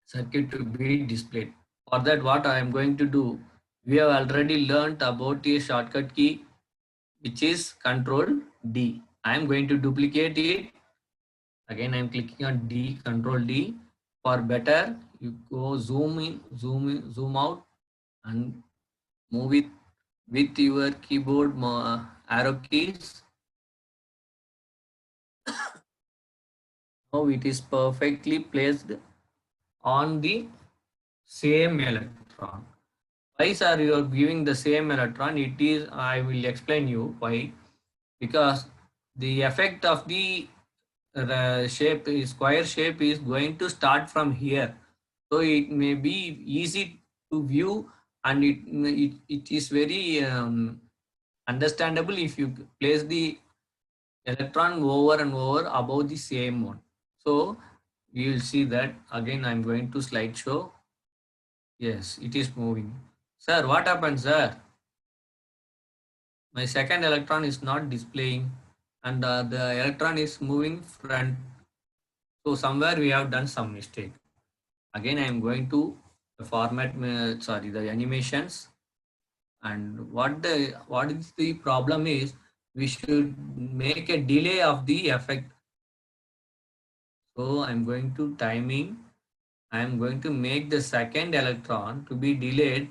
circuit to be displayed. For that, what I am going to do, we have already learned about a shortcut key which is Control D. I am going to duplicate it. Again, I am clicking on D, Control D. For better, you go zoom in, zoom out, and move it with your keyboard arrow keys. Now it is perfectly placed on the same electron. Why sir you are giving the same electron? It is, I will explain you why. Because the effect of the shape is square shape is going to start from here, so it may be easy to view, and it is very understandable if you place the electron over and over above the same one. So we will see that. Again I'm going to slideshow. Yes, it is moving. Sir, what happened, sir? My second electron is not displaying, and the electron is moving front. So somewhere we have done some mistake. Again, I am going to format, the animations, and what is the problem is we should make a delay of the effect. So I'm going to timing. I'm going to make the second electron to be delayed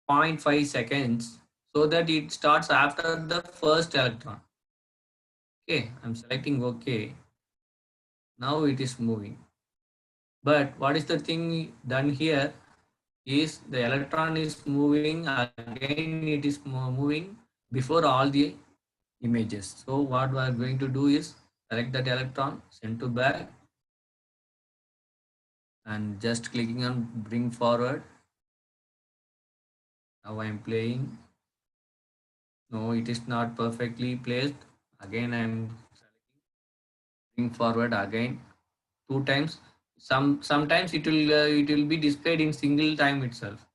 0.5 seconds so that it starts after the first electron. Okay, I'm selecting OK. Now it is moving. But what is the thing done here is the electron is moving again, it is moving before all the images. So what we are going to do is select that electron, send to back, and just clicking on bring forward. Now I am playing. No, it is not perfectly placed. Again I am bring forward again 2 times. Sometimes it will be displayed in single time itself.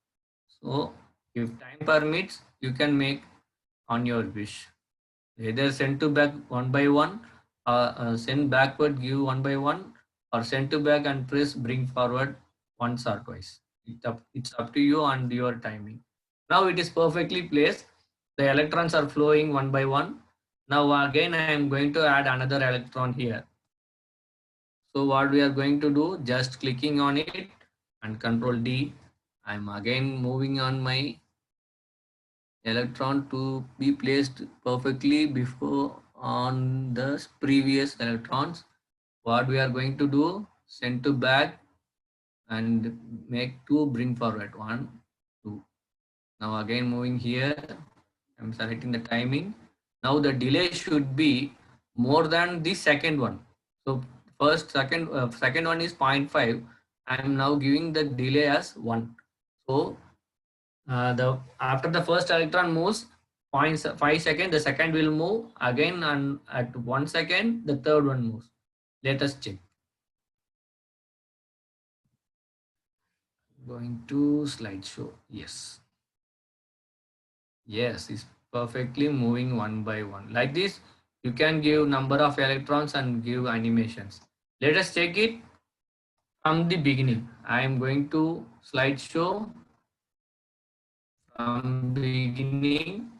So if time permits, you can make on your wish. Either send to back one by one, send backward, give one by one, or send to back and press bring forward once or twice. It's up to you and your timing. Now it is perfectly placed. The electrons are flowing one by one. Now again I am going to add another electron here. So what we are going to do, just clicking on it and Control D. I'm again moving on my electron to be placed perfectly before on the previous electrons. What we are going to do, send to back and make two bring forward, one, two. Now again moving here, I'm selecting the timing. Now the delay should be more than the second one. So second one is 0.5. I am now giving the delay as 1. So the after the first electron moves 0.5 second, the second will move again, and at 1 second the third one moves. Let us check. Going to slideshow. Yes. Yes, it's perfectly moving one by one. Like this, you can give number of electrons and give animations. Let us check it from the beginning. I am going to slideshow from beginning.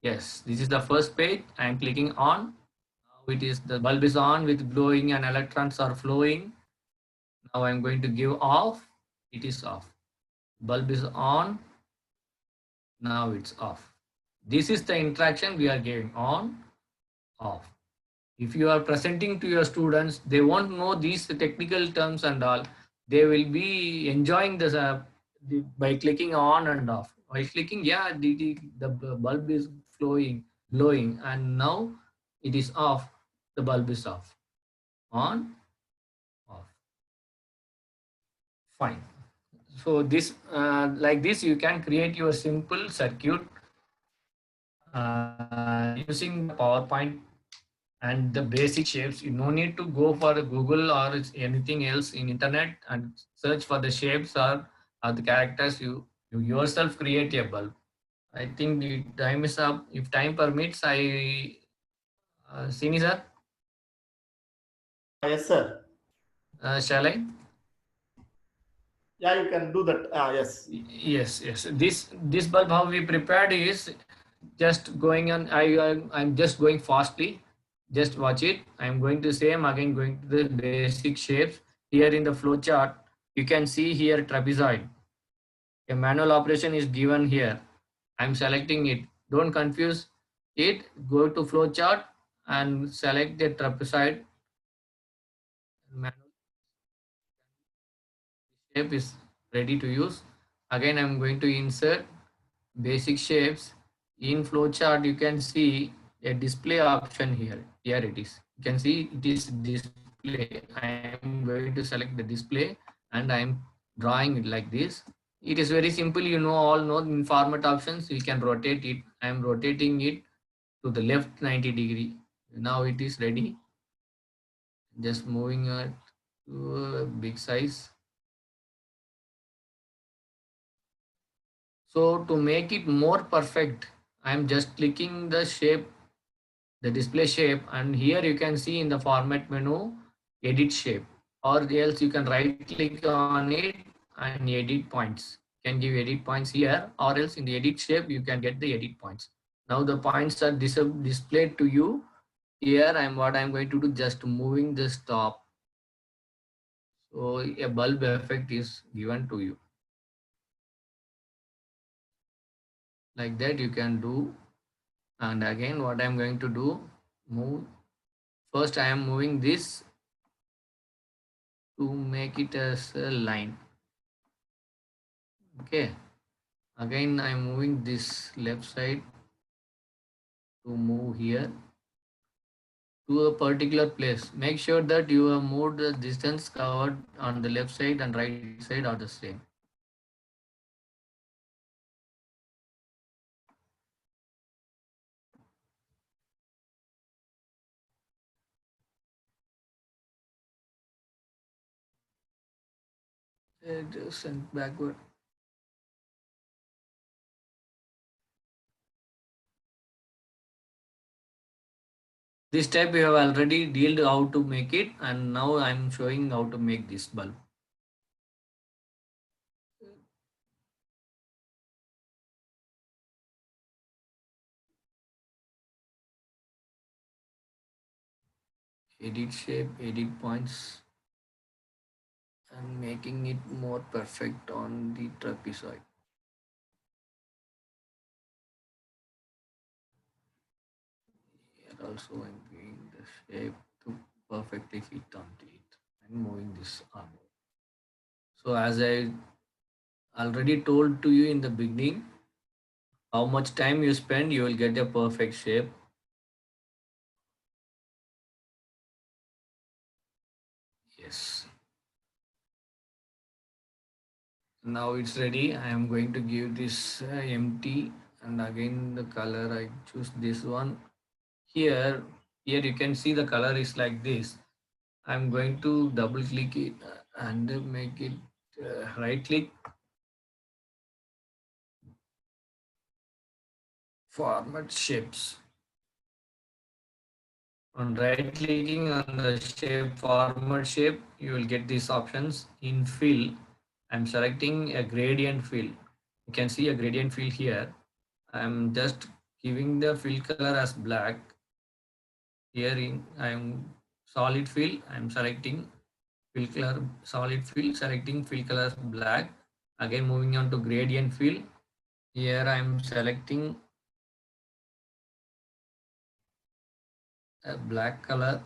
Yes, this is the first page. I am clicking on. Now it is the bulb is on with glowing and electrons are flowing. Now I am going to give off. It is off. Bulb is on. Now it's off. This is the interaction we are giving on, off. If you are presenting to your students, they won't know these technical terms and all. They will be enjoying this by clicking on and off. By clicking, yeah, the bulb is flowing, glowing, and now it is off. The bulb is off. On, off. Fine. So this, like this, you can create your simple circuit using the PowerPoint and the basic shapes. You no need to go for Google or anything else in internet and search for the shapes or the characters. You yourself create a bulb. I think the time is up. If time permits, I Sini sir, Yes, sir. shall I? Yeah, you can do that. Yes. Yes, yes. This bulb how we prepared is just going on. I'm just going fastly. Just watch it. I'm going to same again going to the basic shapes. Here in the flow chart, you can see here trapezoid. A manual operation is given here. I'm selecting it. Don't confuse it. Go to flow chart and select the trapezoid. Manual shape is ready to use. Again, I'm going to insert basic shapes. In flowchart you can see a display option here. Here it is. You can see it is display. I am going to select the display and I am drawing it like this. It is very simple. You know, all know in format options. You can rotate it. I am rotating it to the left 90 degree. Now it is ready. Just moving it to a big size. So to make it more perfect, I am just clicking the shape, the display shape, and here you can see in the format menu, edit shape, or else you can right click on it and edit points. You can give edit points here, or else in the edit shape, you can get the edit points. Now the points are displayed to you. Here what I'm going to do, just moving the stop. So a bulb effect is given to you. Like that you can do. And again what I'm going to do, move. First I am moving this to make it as a line. Okay, again I'm moving this left side to move here to a particular place. Make sure that you have moved the distance covered on the left side and right side are the same. Just and backward. This type we have already dealt how to make it, and now I'm showing how to make this bulb. Edit shape, edit points, and making it more perfect on the trapezoid. Here also I'm giving the shape to perfectly fit onto it and moving this arm. So as I already told to you in the beginning, how much time you spend, you will get a perfect shape. Yes. Now it's ready. I am going to give this empty, and again the color I choose this one. Here you can see the color is like this. I'm going to double click it and make it right click, format shapes. On right clicking on the shape, format shape, you will get these options. In fill, I'm selecting a gradient fill. You can see a gradient fill here. I'm just giving the fill color as black. Here in I'm solid fill, I'm selecting fill color, solid fill, selecting fill color as black. Again moving on to gradient fill. Here I'm selecting a black color.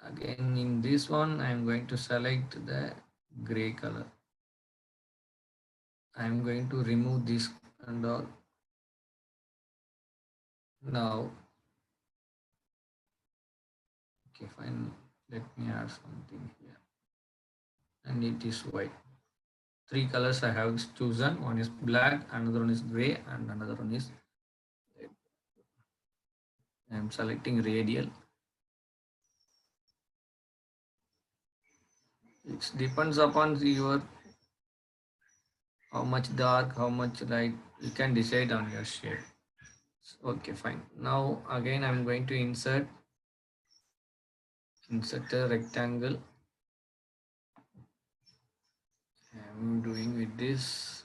Again in this one I'm going to select the gray color. I'm going to remove this and all. Now, okay, fine. Let me add something here. And it is white. Three colors I have chosen. One is black, another one is gray, and another one is red. I'm selecting radial. It depends upon your how much dark, how much light. You can decide on your shape. Okay, fine. Now again, I'm going to insert a rectangle. I'm doing with this.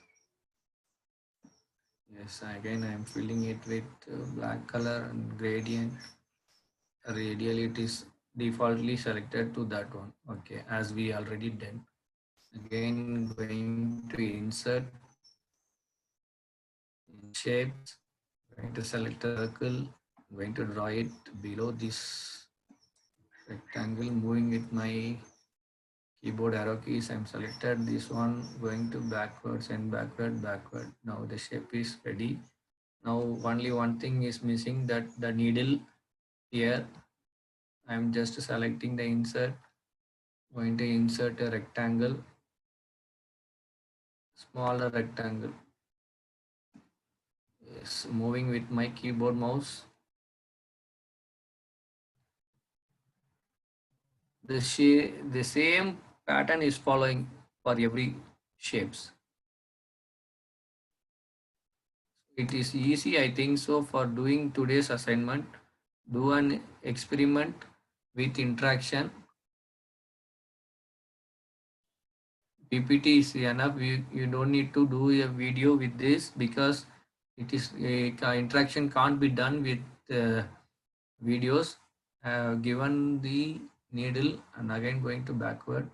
Yes, again I'm filling it with black color and gradient. Radial it is defaultly selected to that one. Okay, as we already done. Again going to insert in shapes, going to select a circle, going to draw it below this rectangle, moving with my keyboard arrow keys. I'm selected this one, going to backwards and backward. Now the shape is ready. Now only one thing is missing, that the needle here. I'm just selecting the insert, going to insert a rectangle, smaller rectangle. Yes, moving with my keyboard mouse. The same pattern is following for every shapes. It is easy, I think so. For doing today's assignment, do an experiment with interaction. PPT is enough. You don't need to do a video with this, because it is interaction can't be done with videos. Given the needle and again going to backward.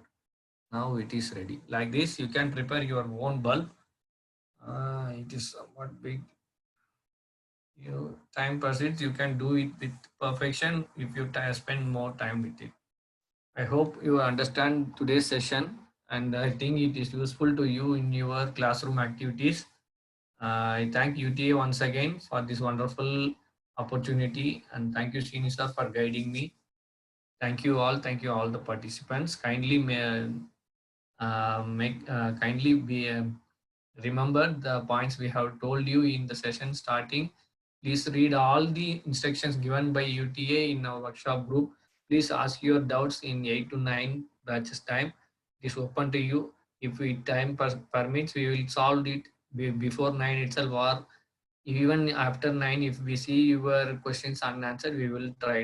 Now it is ready. Like this, you can prepare your own bulb. It is somewhat big. You time persists, you can do it with perfection if you spend more time with it. I hope you understand today's session, and I think it is useful to you in your classroom activities. I thank UTA once again for this wonderful opportunity, and thank you, Srini sir, for guiding me. Thank you all. Thank you all the participants. Kindly kindly be remember the points we have told you in the session starting. Please read all the instructions given by UTA in our workshop group. Please ask your doubts in 8 to 9 batches time. It is open to you. If we time permits, we will solve it before 9 itself, or even after 9. If we see your questions unanswered, we will try